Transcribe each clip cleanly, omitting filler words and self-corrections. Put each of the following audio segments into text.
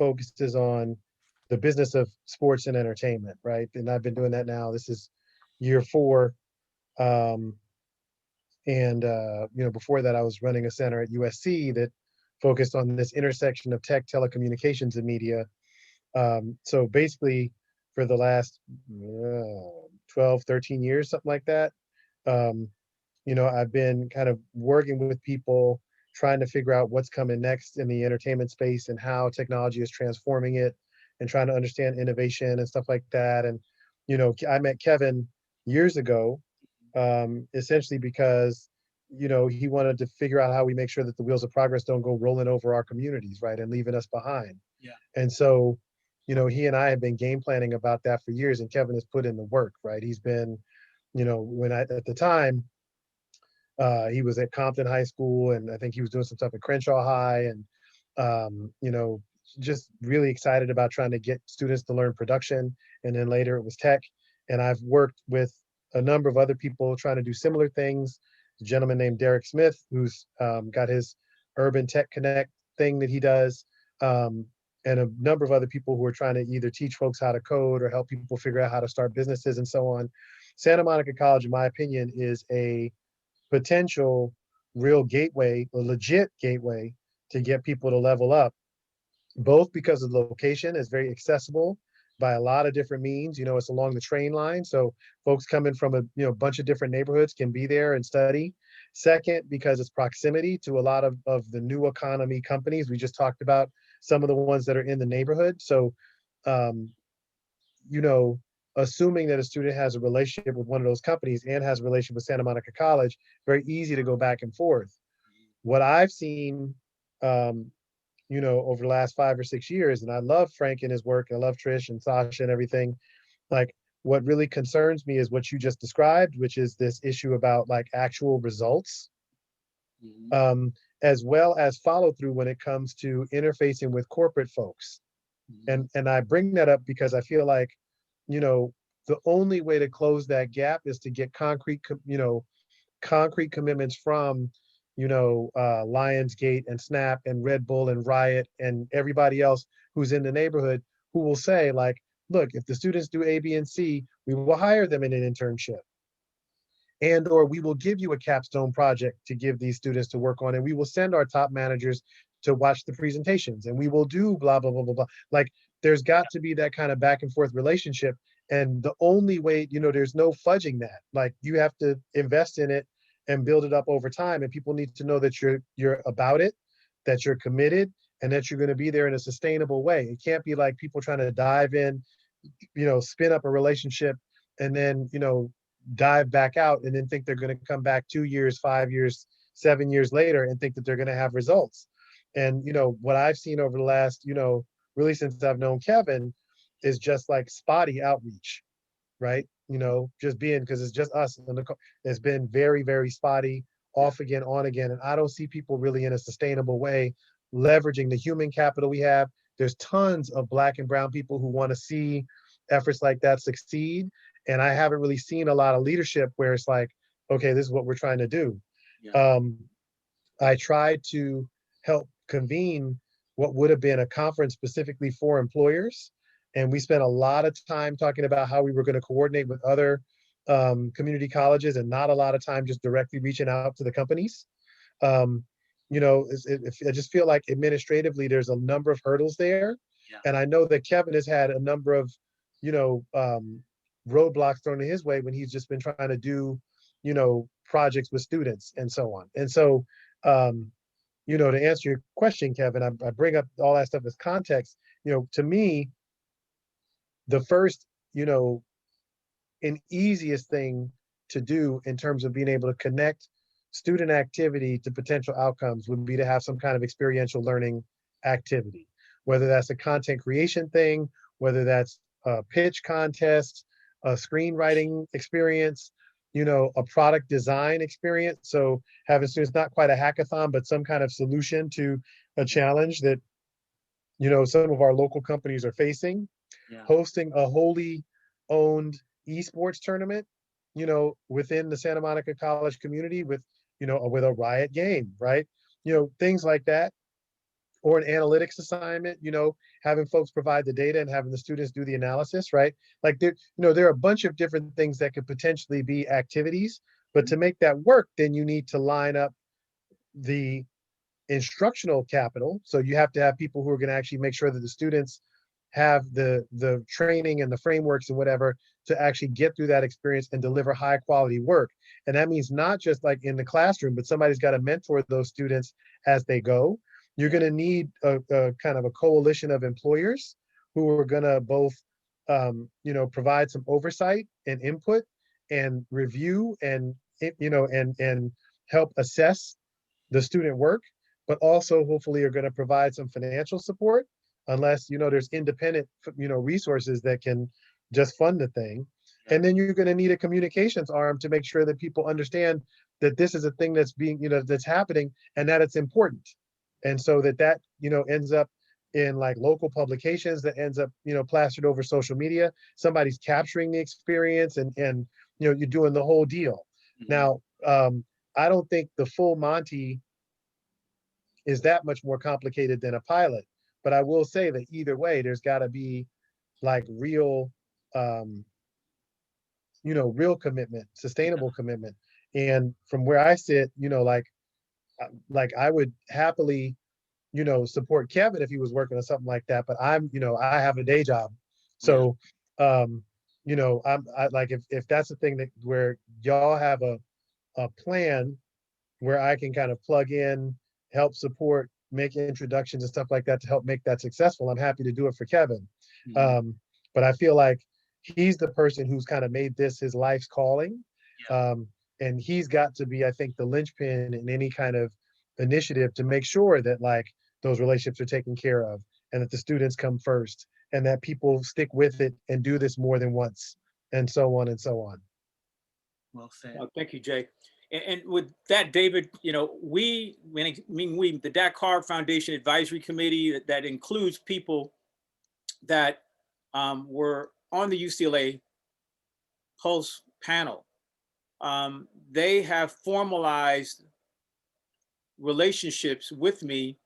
focuses on the business of sports and entertainment, right? And I've been doing that now. This is year 4. Um, and before that, I was running a center at USC that focused on this intersection of tech, telecommunications, and media. So basically, for the last 12, 13 years, something like that, um, I've been kind of working with people, trying to figure out what's coming next in the entertainment space and how technology is transforming it, and trying to understand innovation and stuff like that. And, I met Kevin years ago, essentially because, he wanted to figure out how we make sure that the wheels of progress don't go rolling over our communities, right, and leaving us behind. Yeah. And so, he and I have been game planning about that for years, and Kevin has put in the work, right? He's been, when I, at the time, he was at Compton High School, and I think he was doing some stuff at Crenshaw High, and just really excited about trying to get students to learn production. And then later it was tech, and I've worked with a number of other people trying to do similar things. A gentleman named Derek Smith, who's got his Urban Tech Connect thing that he does, and a number of other people who are trying to either teach folks how to code or help people figure out how to start businesses and so on. Santa Monica College, in my opinion, is a potential real gateway, a legit gateway to get people to level up, both because of the location is very accessible by a lot of different means. It's along the train line, so folks coming from a bunch of different neighborhoods can be there and study. Second, because it's proximity to a lot of the new economy companies. We just talked about some of the ones that are in the neighborhood. So um, you know, assuming that a student has a relationship with one of those companies and has a relationship with Santa Monica College, very easy to go back and forth. What I've seen, um, over the last 5 or 6 years, and I love Frank and his work, and I love Trish and Sasha and everything. Like, what really concerns me is what you just described, which is this issue about like actual results, Mhm. um, as well as follow through when it comes to interfacing with corporate folks. Mhm. And I bring that up because I feel like, you know, the only way to close that gap is to get concrete commitments from, Lionsgate and Snap and Red Bull and Riot and everybody else who's in the neighborhood, who will say like, look, if the students do A, B, and C, we will hire them in an internship, and or we will give you a capstone project to give these students to work on, and we will send our top managers to watch the presentations, and we will do blah blah blah blah blah. Like, there's got to be that kind of back and forth relationship. And the only way, there's no fudging that. Like, you have to invest in it and build it up over time, and people need to know that you're about it, that you're committed, and that you're going to be there in a sustainable way. It can't be like people trying to dive in, spin up a relationship, and then, dive back out and then think they're going to come back 2 years, 5 years, 7 years later and think that they're going to have results. And, what I've seen over the last, really since I've known Kevin, is just like spotty outreach, right? Just being, because it's just us. And it's been very, very spotty, Yeah. off again, on again. And I don't see people really in a sustainable way leveraging the human capital we have. There's tons of Black and brown people who want to see efforts like that succeed. And I haven't really seen a lot of leadership where it's like, okay, this is what we're trying to do. Yeah. Um, I tried to help convene what would have been a conference specifically for employers. And we spent a lot of time talking about how we were going to coordinate with other community colleges, and not a lot of time just directly reaching out to the companies. Um, I just feel like administratively there's a number of hurdles there. Yeah. And I know that Kevin has had a number of, you know, um, roadblocks thrown in his way when he's just been trying to do, projects with students and so on. And so, um, to answer your question, Kevin, I bring up all that stuff as context. To me, the first, you know, and easiest thing to do in terms of being able to connect student activity to potential outcomes would be to have some kind of experiential learning activity, whether that's a content creation thing, whether that's a pitch contest, a screenwriting experience, a product design experience. So having students, not quite a hackathon, but some kind of solution to a Yeah. challenge that, some of our local companies are facing, Yeah. hosting a wholly owned esports tournament, within the Santa Monica College community with, with a Riot game, right? Things like that. or an analytics assignment, having folks provide the data and having the students do the analysis, right? Like there are a bunch of different things that could potentially be activities, but to make that work, then you need to line up the instructional capital. So you have to have people who are going to actually make sure that the students have the training and the frameworks and whatever to actually get through that experience and deliver high quality work. And that means not just like in the classroom, but somebody's got to mentor those students as they go. You're going to need a kind of a coalition of employers who are going to both provide some oversight and input and review and and help assess the student work, but also hopefully are going to provide some financial support, unless there's independent resources that can just fund the thing. And then you're going to need a communications arm to make sure that people understand that this is a thing that's being that's happening and that it's important. And so that ends up in like local publications, that ends up plastered over social media. Somebody's capturing the experience, and you're doing the whole deal. Now, I don't think the full Monty is that much more complicated than a pilot, but I will say that either way, there's got to be like real real commitment, sustainable commitment. And from where I sit, like I would happily support Kevin if he was working on something like that, but I have a day job. So I like, if that's the thing that where y'all have a plan where I can kind of plug in, help support, make introductions and stuff like that to help make that successful, I'm happy to do it for Kevin. But I feel like he's the person who's kind of made this his life's calling. And he's got to be, I think, the linchpin in any kind of initiative to make sure that like those relationships are taken care of, and that the students come first, and that people stick with it and do this more than once, and so on and so on. Well said. Thank you, Jay. And with that, David, we, the Dak Carr Foundation Advisory Committee, that includes people that were on the UCLA Pulse panel. They have formalized relationships with me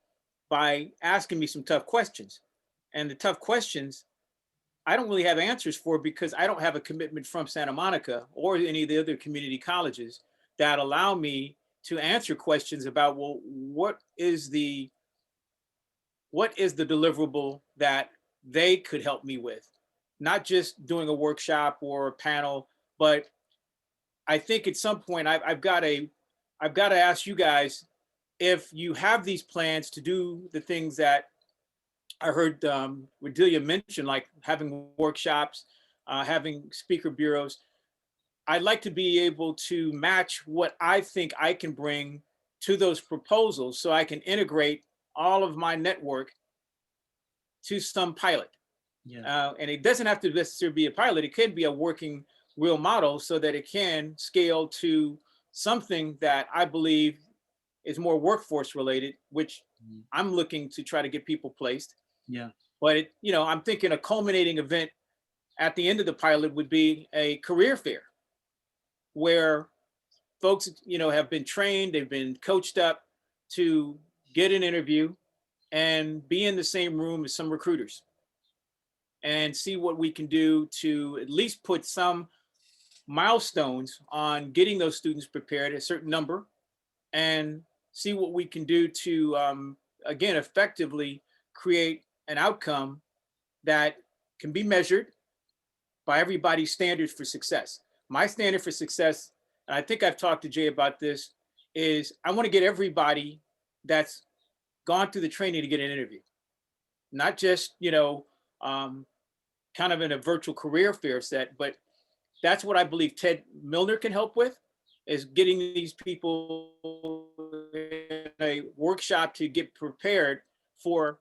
by asking me some tough questions. And the tough questions, I don't really have answers for, because I don't have a commitment from Santa Monica or any of the other community colleges that allow me to answer questions about, well, what is the deliverable that they could help me with? Not just doing a workshop or a panel, but I think at some point I've got to ask you guys, if you have these plans to do the things that I heard Redelia mention, like having workshops, having speaker bureaus, I'd like to be able to match what I think I can bring to those proposals, so I can integrate all of my network to some pilot. And it doesn't have to necessarily be a pilot. It can be a working real model, so that it can scale to something that I believe is more workforce related, which I'm looking to try to get people placed. But I'm thinking a culminating event at the end of the pilot would be a career fair, where folks, have been trained, they've been coached up to get an interview and be in the same room as some recruiters, and see what we can do to at least put some milestones on getting those students prepared, a certain number, and see what we can do to, again, effectively create an outcome that can be measured by everybody's standards for success. My standard for success, and I think I've talked to Jay about this, is I want to get everybody that's gone through the training to get an interview. Not just, kind of in a virtual career fair set, but that's what I believe Ted Milner can help with, is getting these people in a workshop to get prepared for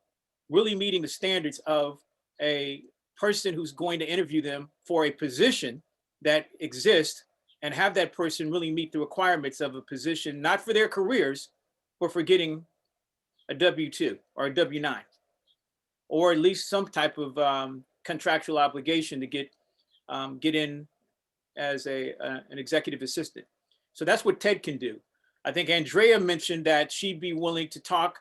really meeting the standards of a person who's going to interview them for a position that exists, and have that person really meet the requirements of a position, not for their careers, but for getting a W-2 or a W-9, or at least some type of contractual obligation to get in as an executive assistant. So that's what Ted can do. I think Andrea mentioned that she'd be willing to talk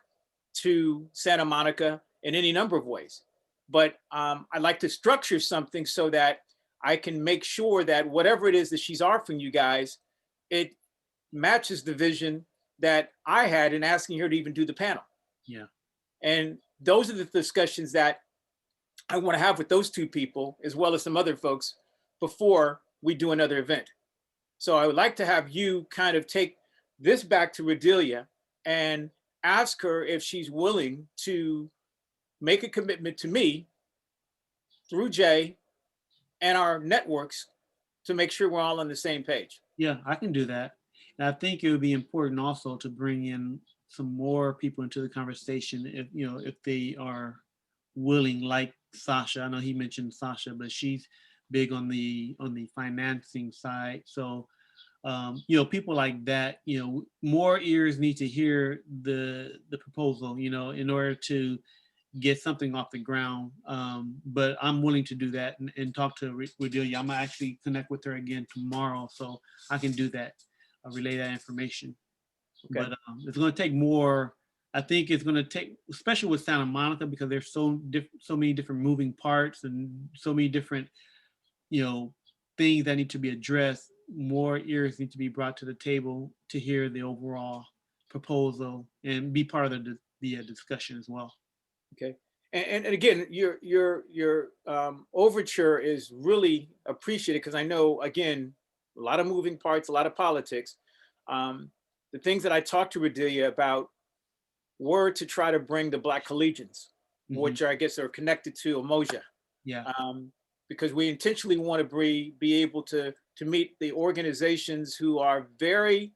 to Santa Monica in any number of ways. But I'd like to structure something so that I can make sure that whatever it is that she's offering you guys, it matches the vision that I had in asking her to even do the panel. Yeah. And those are the discussions that I want to have with those two people, as well as some other folks, before we do another event. So I would like to have you kind of take this back to Redelia and ask her if she's willing to make a commitment to me through Jay and our networks to make sure we're all on the same page. Yeah, I can do that. And I think it would be important also to bring in some more people into the conversation if, you know, if they are willing, like Sasha. I know he mentioned Sasha, but she's big on the financing side. So, you know, people like that, you know, more ears need to hear the proposal, you know, in order to get something off the ground. But I'm willing to do that and talk to Redelia. I'm gonna actually connect with her again tomorrow, so I can do that, relay that information. Okay. But it's gonna take more. I think it's gonna take, especially with Santa Monica, because there's so many different moving parts and so many different, you know, things that need to be addressed. More ears need to be brought to the table to hear the overall proposal and be part of the discussion as well. Okay. And again, your overture is really appreciated because I know, again, a lot of moving parts, a lot of politics. The things that I talked to Redelia about were to try to bring the Black collegians, Mhm. which I guess are connected to Umoja, Yeah. because we intentionally want to be able to meet the organizations who are very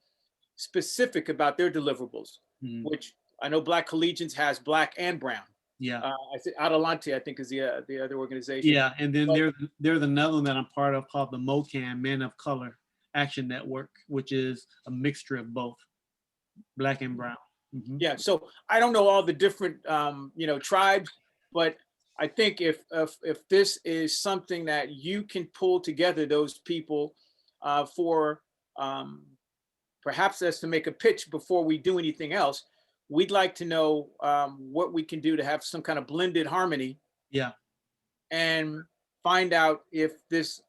specific about their deliverables, Mhm. which I know Black collegians has Black and Brown. Yeah. I think Adelante, I think, is the other organization. Yeah, and then But- there's another one that I'm part of called the MOCAN, Men of Color Action Network, which is a mixture of both Black and brown. Mhm. Yeah, so I don't know all the different you know, tribes, but I think if this is something that you can pull together those people for perhaps as to make a pitch before we do anything else, we'd like to know what we can do to have some kind of blended harmony Yeah. and find out if this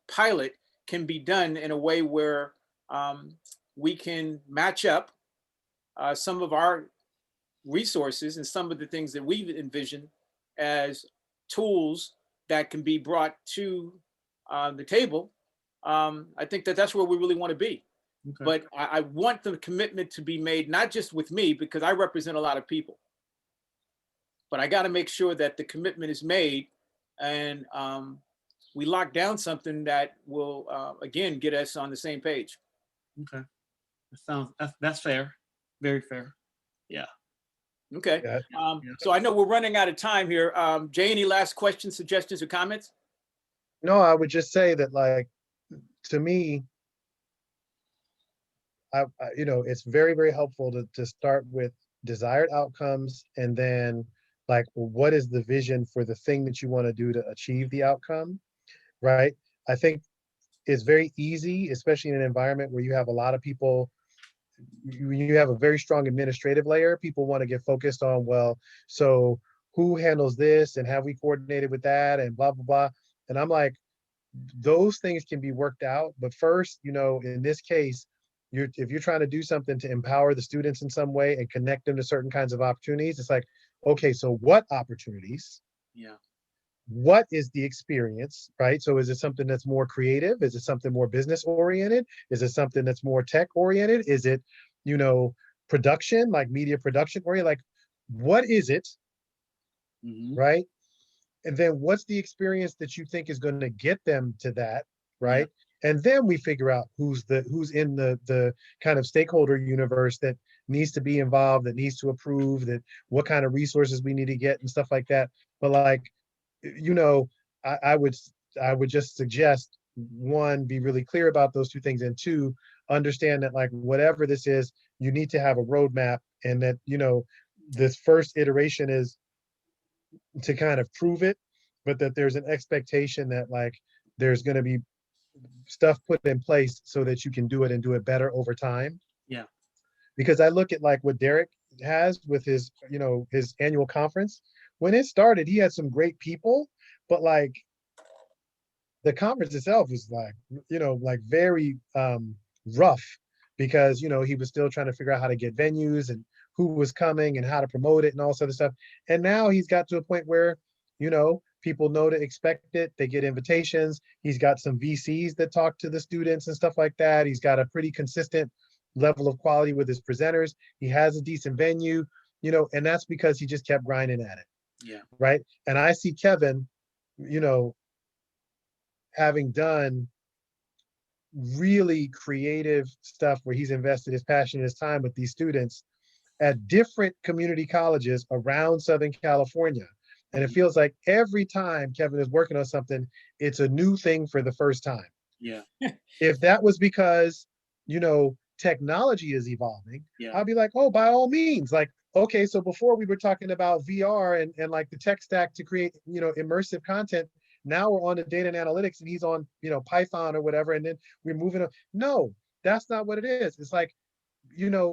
pilot can be done in a way where we can match up some of our resources and some of the things that we've envisioned as tools that can be brought to the table. I think that that's where we really want to be. Okay. But I want the commitment to be made, not just with me, because I represent a lot of people. But I got to make sure that the commitment is made and we lock down something that will, again, get us on the same page. Okay. That's fair. Very fair. Yeah. Okay. Yeah. Yeah. So I know we're running out of time here. Jay, any last questions, suggestions, or comments? No, I would just say that, like, to me, you know, it's very, very helpful to start with desired outcomes and then, like, what is the vision for the thing that you want to do to achieve the outcome, right? I think it's very easy, especially in an environment where you have a lot of people, you have a very strong administrative layer. People want to get focused on, well, so who handles this and have we coordinated with that and blah, blah, blah. And I'm like, those things can be worked out. But first, you know, in this case, if you're trying to do something to empower the students in some way and connect them to certain kinds of opportunities, it's like, okay, so what opportunities? Yeah. What is the experience, right? So is it something that's more creative? Is it something more business oriented? Is it something that's more tech oriented? Is it, you know, production, like media production oriented? Like, what is it, Mhm. right? And then what's the experience that you think is going to get them to that, right? And then we figure out who's in the kind of stakeholder universe that needs to be involved, that needs to approve, that what kind of resources we need to get and stuff like that. But, like, you know, I would just suggest, one, be really clear about those two things, and two, understand that, like, whatever this is, you need to have a roadmap, and that, you know, this first iteration is to kind of prove it, but that there's an expectation that, like, there's going to be stuff put in place so that you can do it and do it better over time. Yeah. Because I look at, like, what Derek has with his, his annual conference, when it started, he had some great people, but like the conference itself was like, like very rough because, he was still trying to figure out how to get venues and who was coming and how to promote it and all this other stuff. And now he's got to a point where, people know to expect it. They get invitations. He's got some VCs that talk to the students and stuff like that. He's got a pretty consistent level of quality with his presenters. He has a decent venue, and that's because he just kept grinding at it. Yeah. Right. And I see Kevin, you know, having done really creative stuff where he's invested his passion and his time with these students at different community colleges around Southern California. And it feels like every time Kevin is working on something, it's a new thing for the first time. Yeah. If that was because, technology is evolving, Yeah. I'll be like, oh, by all means, like, okay, so before we were talking about VR and like the tech stack to create, immersive content. Now we're on the data and analytics and he's on, Python or whatever. And then we're moving on. No, that's not what it is. It's like,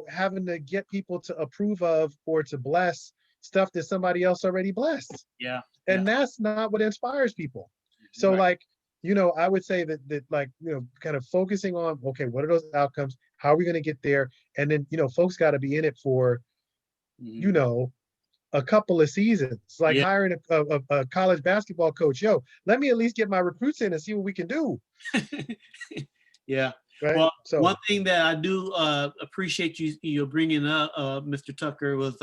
having to get people to approve of or to bless stuff that somebody else already blessed. Yeah. And that's not what inspires people. So Right. like, I would say that like, kind of focusing on, okay, what are those outcomes? How are we going to get there? And then, folks got to be in it for, Mhm. a couple of seasons, like Yeah. hiring a college basketball coach. Yo, let me at least get my recruits in and see what we can do. Yeah. Right. Well, So one thing that I do appreciate you bringing up, Mr. Tucker, was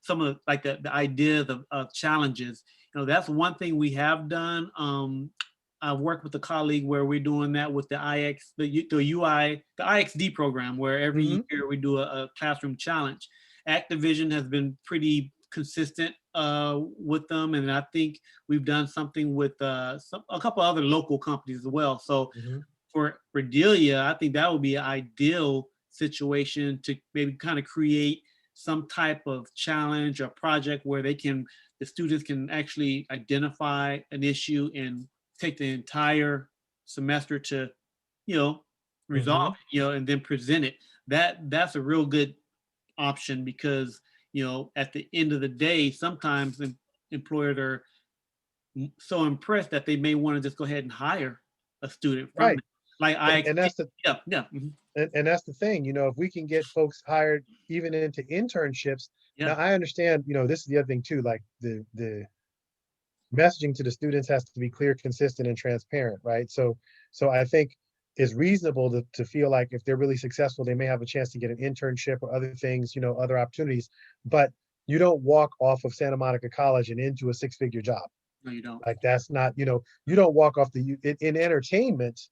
some of like the ideas of challenges. That's one thing we have done. I've worked with a colleague where we're doing that with the IXD program, where every Mhm. year we do a classroom challenge. Activision has been pretty consistent with them, and I think we've done something with a couple other local companies as well. So Mhm. for Delia, I think that would be an ideal situation to maybe kind of create some type of challenge or project where the students can actually identify an issue and take the entire semester to, resolve Mhm. it, and then present it. That's a real good option because, at the end of the day, sometimes employers are so impressed that they may want to just go ahead and hire a student from Right. them. Like And that's the yeah, mhm, and that's the thing, if we can get folks hired even into internships. Now yeah, I understand, this is the other thing too, like the messaging to the students has to be clear, consistent, and transparent, right? So I think it's reasonable to feel like if they're really successful, they may have a chance to get an internship or other things, other opportunities. But you don't walk off of Santa Monica College and into a six-figure job. no, you don't. Like that's not, you don't walk off in entertainment,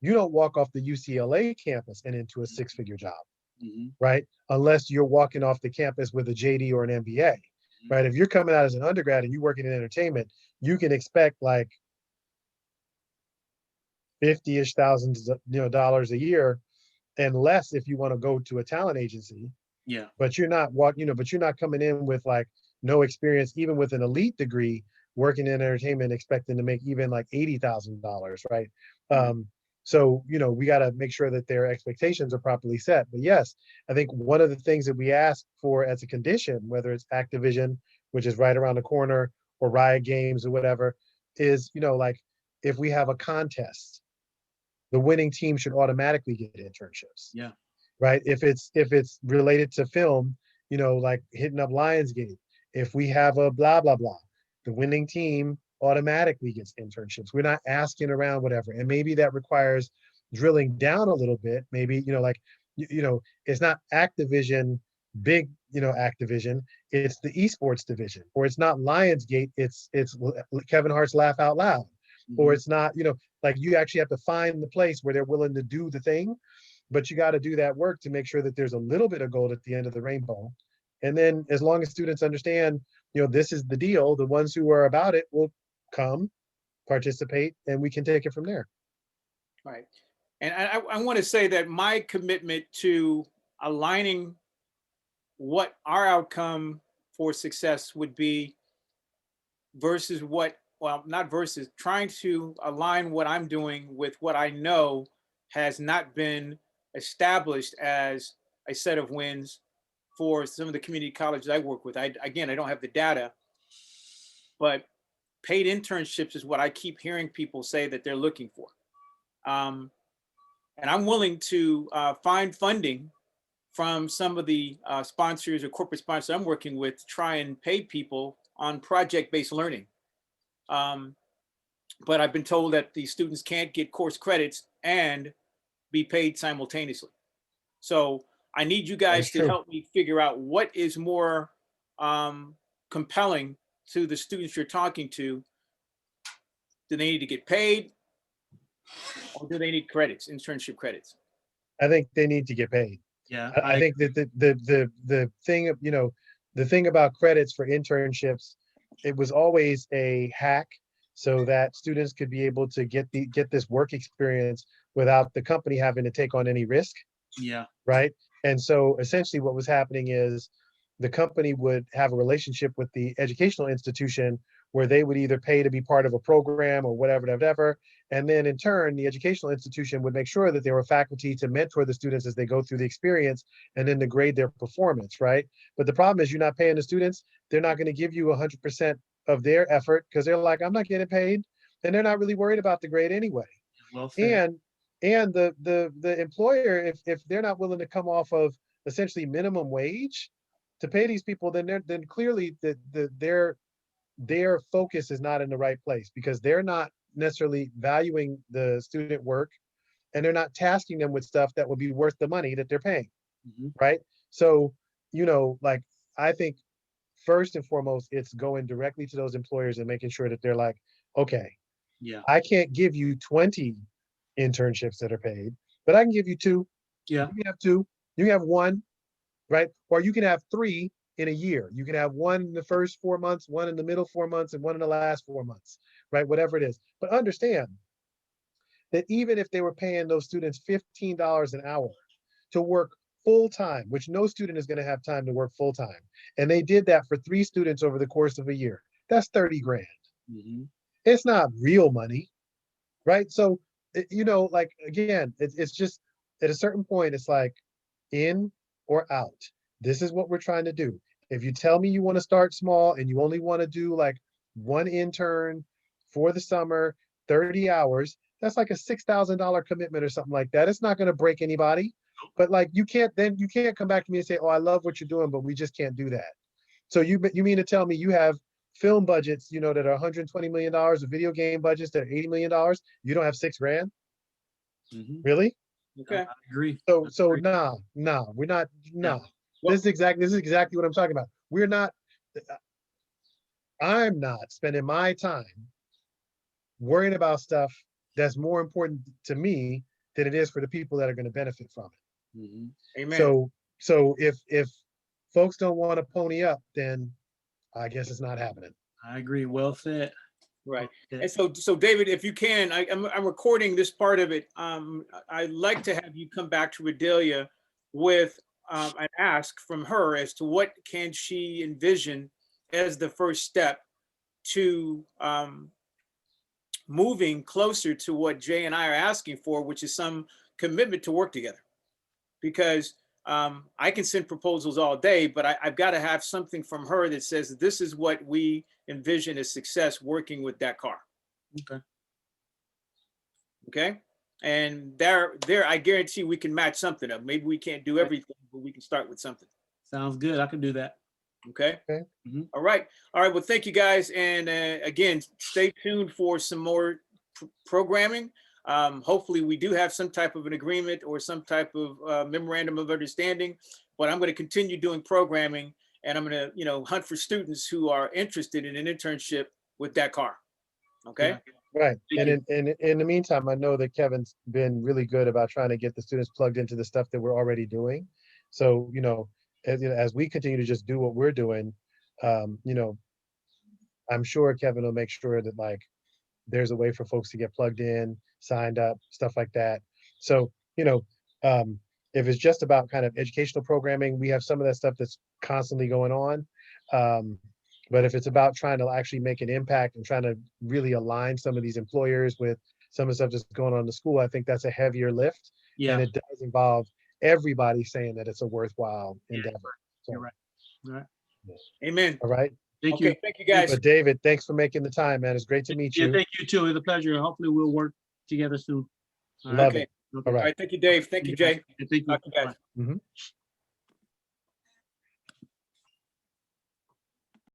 you don't walk off the UCLA campus and into a six-figure job, Mhm, right? Unless you're walking off the campus with a JD or an MBA, mhm. right? If you're coming out as an undergrad and you working in entertainment, you can expect like 50-ish thousands, dollars a year and less if you want to go to a talent agency. Yeah, But you're not coming in with like no experience, even with an elite degree, working in entertainment, expecting to make even like $80,000, right? right. So we got to make sure that their expectations are properly set. But yes, I think one of the things that we ask for as a condition, whether it's Activision, which is right around the corner, or Riot Games or whatever, is like if we have a contest, the winning team should automatically get internships, Yeah, right? If it's related to film, like hitting up Lionsgate. If we have a blah blah blah, the winning team automatically gets internships. We're not asking around, whatever. And maybe that requires drilling down a little bit. Maybe like it's not Activision, big Activision. It's the esports division, or it's not Lionsgate. It's Kevin Hart's Laugh Out Loud, or mhm, it's not like you actually have to find the place where they're willing to do the thing, but you got to do that work to make sure that there's a little bit of gold at the end of the rainbow. And then as long as students understand, this is the deal, the ones who are about it will come, participate, and we can take it from there. Right. And I want to say that my commitment to aligning what our outcome for success would be versus well, not versus, trying to align what I'm doing with what I know has not been established as a set of wins for some of the community colleges I work with. Again, I don't have the data, but paid internships is what I keep hearing people say that they're looking for. And I'm willing to find funding from some of the sponsors or corporate sponsors I'm working with to try and pay people on project-based learning. But I've been told that the students can't get course credits and be paid simultaneously. So I need you guys That's to true. help me figure out what is more compelling to the students you're talking to. Do they need to get paid, or do they need credits, internship credits? I think they need to get paid. Yeah. I think that the thing, you know, the thing about credits for internships, it was always a hack so that students could be able to get this work experience without the company having to take on any risk, Yeah. right? And so essentially what was happening is the company would have a relationship with the educational institution where they would either pay to be part of a program or whatever. And then in turn, the educational institution would make sure that there were faculty to mentor the students as they go through the experience and then to grade their performance, right? But the problem is you're not paying the students. They're not going to give you 100% of their effort because they're like, I'm not getting paid. And they're not really worried about the grade anyway. Well said. And the employer, if they're not willing to come off of essentially minimum wage to pay these people, then clearly their focus is not in the right place because they're not necessarily valuing the student work and they're not tasking them with stuff that would be worth the money that they're paying, Mhm. right? So, you know, like I think first and foremost, it's going directly to those employers and making sure that they're like, okay, Yeah. I can't give you 20 internships that are paid, but I can give you 2. Yeah. You can have 2, you can have 1, right? Or you can have 3 in a year. You can have 1 in the first 4 months, 1 in the middle 4 months, and 1 in the last 4 months, right? Whatever it is. But understand that even if they were paying those students $15 an hour to work full time, which no student is going to have time to work full time, and they did that for 3 students over the course of a year, that's 30 grand. Mhm. It's not real money, right? So, you know, like again, it's just at a certain point, it's like in or out. This is what we're trying to do. If you tell me you want to start small and you only want to do like 1 intern for the summer, 30 hours, that's like a $6,000 commitment or something like that. It's not going to break anybody. But like you can't come back to me and say, "Oh, I love what you're doing, but we just can't do that." So you mean to tell me you have film budgets, you know, that are $120 million, or video game budgets that are $80 million, you don't have 6 grand? Mhm. Really? Okay. I agree. So I so agree. nah, we're not, Yeah. nah. Well- This is exactly what I'm talking about. We're not, I'm not spending my time worrying about stuff that's more important to me than it is for the people that are going to benefit from it. Mhm. Amen. So if folks don't want to pony up, then I guess it's not happening. I agree. Well said. Right. Well And said. so David, if you can, I'm recording this part of it. I'd like to have you come back to Redelia with an ask from her as to what can she envision as the first step to moving closer to what Jay and I are asking for, which is some commitment to work together. Because I can send proposals all day, but I've got to have something from her that says this is what we envision as success working with Dakar. Okay. Okay. And there, I guarantee we can match something up. Maybe we can't do everything, but we can start with something. Sounds good. I can do that. Okay. Okay. Mhm. All right. All right. Well, thank you guys. And again, stay tuned for some more programming. Hopefully we do have some type of an agreement or some type of memorandum of understanding, but I'm going to continue doing programming and I'm going to, hunt for students who are interested in an internship with Dakar. Okay. Yeah. Right. Thank And in the meantime, I know that Kevin's been really good about trying to get the students plugged into the stuff that we're already doing. So, as we continue to just do what we're doing, I'm sure Kevin will make sure that like there's a way for folks to get plugged in, signed up, stuff like that. So, if it's just about kind of educational programming, we have some of that stuff that's constantly going on. But if it's about trying to actually make an impact and trying to really align some of these employers with some of the stuff that's going on in the school, I think that's a heavier lift. Yeah. And it does involve everybody saying that it's a worthwhile Yeah. endeavor. You're right. All right. Amen. All right. Thank Okay, you. thank you guys. But David, thanks for making the time, man. It's great to meet Yeah, you. thank you too. It's a pleasure. Hopefully we'll work together soon. All Love right. it. Okay. All All right. right, thank you, Dave. Thank you, guys. Jay. Thank you. Talk to you guys. Bye. Mhm.